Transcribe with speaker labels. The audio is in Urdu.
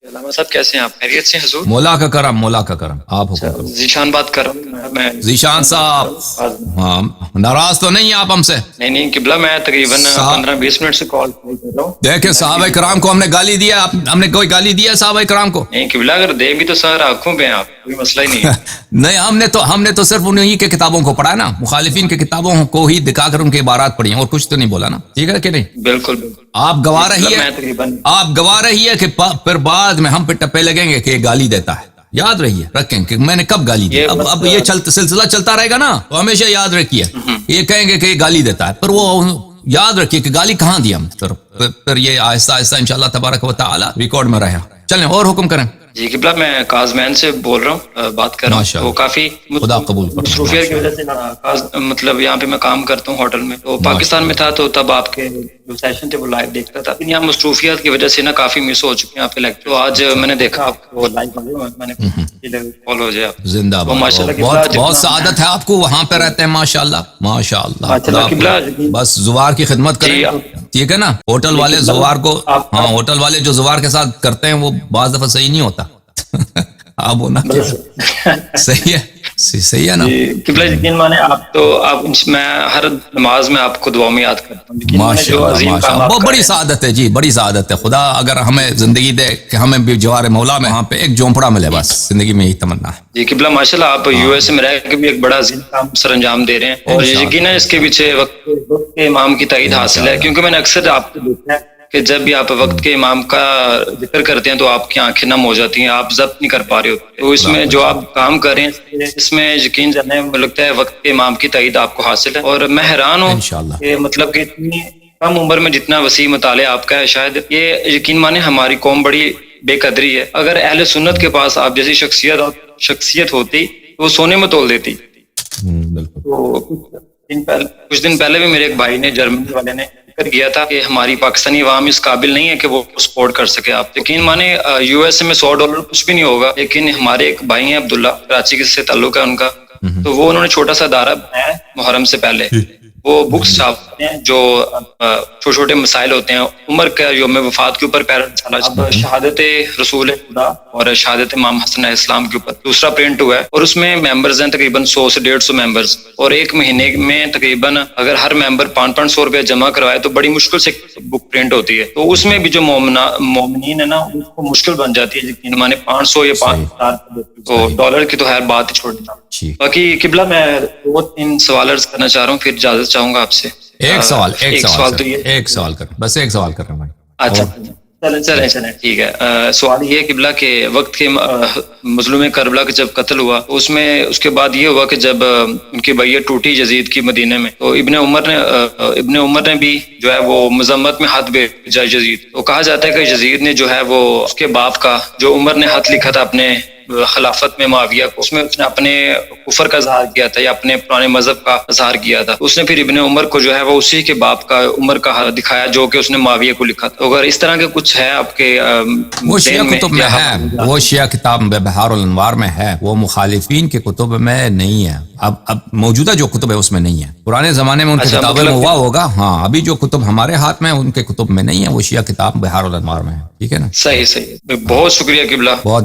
Speaker 1: علامہ صاحب کیسے ہیں آپ؟ خیریت سے ہیں حضور؟
Speaker 2: مولا کا کرم، مولا کا کرم. آپ حکم کرو.
Speaker 1: ذیشان بات کر رہا ہوں میں.
Speaker 2: ذیشان صاحب، ہاں ناراض تو نہیں آپ ہم سے؟
Speaker 1: نہیں قبلہ، میں تقریباً 15-20 منٹ سے کال کر رہا ہوں.
Speaker 2: دیکھیں صحابہ کرام کو ہم نے گالی دیا، ہم نے کوئی گالی دیا صحابہ کرام کو؟
Speaker 1: نہیں قبلہ، اگر دے بھی تو سر آنکھوں پہ ہیں آپ، کوئی مسئلہ ہی نہیں ہے.
Speaker 2: نہیں، ہم نے تو صرف انہی کے کتابوں کو پڑھا نا، مخالفین کے کتابوں کو ہی دکھا کر ان کے عبارات پڑھی ہیں، اور کچھ تو نہیں بولا نا. ٹھیک ہے کہ نہیں؟
Speaker 1: بالکل.
Speaker 2: آپ گواہ رہی ہے کہ پھر بعد میں ہم پہ ٹپے لگیں گے کہ یہ گالی دیتا ہے. یاد رہیے، رکھیں کہ میں نے کب گالی دی. اب یہ سلسلہ چلتا رہے گا نا، تو ہمیشہ یاد رکھیے. یہ کہیں گے کہ یہ گالی دیتا ہے، پر وہ یاد رکھیے کہ گالی کہاں دی ہم. پھر یہ آہستہ آہستہ انشاءاللہ تبارک و تعالی ریکارڈ میں رہے. چلیں اور حکم کریں.
Speaker 1: جی قبلہ، میں کازمین سے بول رہا ہوں، بات کر رہا ہوں. وہ کافی
Speaker 2: خدا قبول کرے.
Speaker 1: مصروفیت کی وجہ سے مطلب یہاں پہ میں کام کرتا ہوں ہوٹل میں، تو پاکستان میں تھا تو تب آپ کے جو سیشن تھے وہ لائیو دیکھتا تھا. یہاں مصروفیات کی وجہ سے نا کافی مس ہو چکے ہیں آپ کے لیکچر. تو آج میں نے دیکھا آپ کو لائیو، میں نے فالو ہو جائے آپ.
Speaker 2: زندہ باد. بہت سعادت ہے آپ کو، وہاں پہ رہتے ہیں ماشاءاللہ ماشاءاللہ. بس زوار کی خدمت کریں، ٹھیک ہے نا. ہوٹل والے زوار کو، ہاں ہوٹل والے جو زوار کے ساتھ کرتے ہیں وہ بعض دفعہ صحیح نہیں ہوتا. آپ ہونا صحیح ہے نا.
Speaker 1: قبلہ یقین مانے آپ تو میں ہر نماز میں آپ کو دعا میں یاد کرتا ہوں.
Speaker 2: ماشاءاللہ بہت بڑی سعادت ہے جی، بڑی سعادت ہے. خدا اگر ہمیں زندگی دے کہ ہمیں بھی جوار مولا میں وہاں پہ ایک جھونپڑا ملے، بس زندگی میں یہی تمنا ہے.
Speaker 1: جی قبلہ ماشاءاللہ، آپ یو ایس میں رہ کے بھی ایک بڑا عظیم کام سر انجام دے رہے ہیں، اور یقیناً اس کے پیچھے وقت کے امام کی تائید حاصل ہے. کیونکہ میں نے اکثر آپ کو دیکھا ہے کہ جب بھی آپ وقت کے امام کا ذکر کرتے ہیں تو آپ کی آنکھیں نم ہو جاتی ہیں، آپ ضبط نہیں کر پا رہے ہوتے. تو اس میں جو آپ کام کر رہے ہیں، اس میں یقین جانے مجھے لگتا ہے وقت کے امام کی تائید آپ کو حاصل ہے. اور میں حیران ہوں کہ مطلب کہ اتنی کم عمر میں جتنا وسیع مطالعہ آپ کا ہے. شاید یہ یقین مانے ہماری قوم بڑی بے قدری ہے. اگر اہل سنت کے پاس آپ جیسی شخصیت ہوتی تو وہ سونے میں تول دیتی. تو کچھ دن پہلے بھی میرے ایک بھائی نے، جرمنی والے نے ذکر کیا تھا کہ ہماری پاکستانی عوام اس قابل نہیں ہے کہ وہ سپورٹ کر سکے. آپ یقین مانے یو ایس میں $100 کچھ بھی نہیں ہوگا. لیکن ہمارے ایک بھائی ہیں عبداللہ، کراچی سے تعلق ہے ان کا، تو وہ انہوں نے چھوٹا سا ادارہ بنایا ہے محرم سے پہلے. وہ بکس چھاپتے ہیں جو چھوٹے چھوٹے مسائل ہوتے ہیں عمر کا، یوم وفات کے اوپر شہادت رسول خدا اور شہادت امام حسن علیہ السلام کے اوپر دوسرا پرنٹ ہوا ہے. اور اس میں ممبرز ہیں تقریباً 100 سے 150 ممبرز، اور ایک مہینے میں تقریباً اگر ہر ممبر 500 روپے جمع کروائے تو بڑی مشکل سے بک پرنٹ ہوتی ہے. تو اس میں بھی جو مومنین ہے نا، ان کو مشکل بن جاتی ہے. یقین مانے 500 یا 5000 تو ڈالر کی تو خیر بات ہی چھوڑ دیتا. باقی قبلہ میں 2-3 سوال عرض کرنا چاہ رہا ہوں، پھر اجازت چاہوں گا آپ سے.
Speaker 2: ایک سوال کر، بس ایک سوال کر رہا ہوں.
Speaker 1: اچھا چلیں ٹھیک ہے. سوال یہ ہے قبلہ کہ وقت کے مظلوم کربلا کا جب قتل ہوا، اس کے بعد یہ ہوا کہ جب ان کی بیعت ٹوٹی یزید کی مدینے میں، تو ابن عمر نے بھی جو ہے وہ مذمت میں ہاتھ بھیجا یزید. تو کہا جاتا ہے کہ یزید نے جو ہے وہ اس کے باپ کا جو عمر نے ہاتھ لکھا تھا اپنے خلافت میں معاویہ کو، اس میں اس نے اپنے کفر کا اظہار کیا تھا یا اپنے پرانے مذہب کا اظہار کیا تھا. اس نے پھر ابن عمر کو جو ہے وہ اسی کے باپ کا عمر کا دکھایا جو کہ اس نے معاویہ کو لکھا تھا. اگر اس طرح کے کچھ ہے آپ کے
Speaker 2: وہ شیعہ کتب میں ہے، وہ شیعہ کتاب بہار الانوار میں ہے، وہ مخالفین کے کتب میں نہیں ہے. اب موجودہ جو کتب ہے اس میں نہیں ہے. پرانے زمانے میں ان کی کتابیں میں ہوا ہوگا. ہاں ابھی جو کتب ہمارے ہاتھ میں ان کے کتب میں نہیں ہے، وہ شیعہ کتاب بہار الانوار میں ہے. ٹھیک ہے نا.
Speaker 1: صحیح. بہت شکریہ قبلہ.
Speaker 2: بہت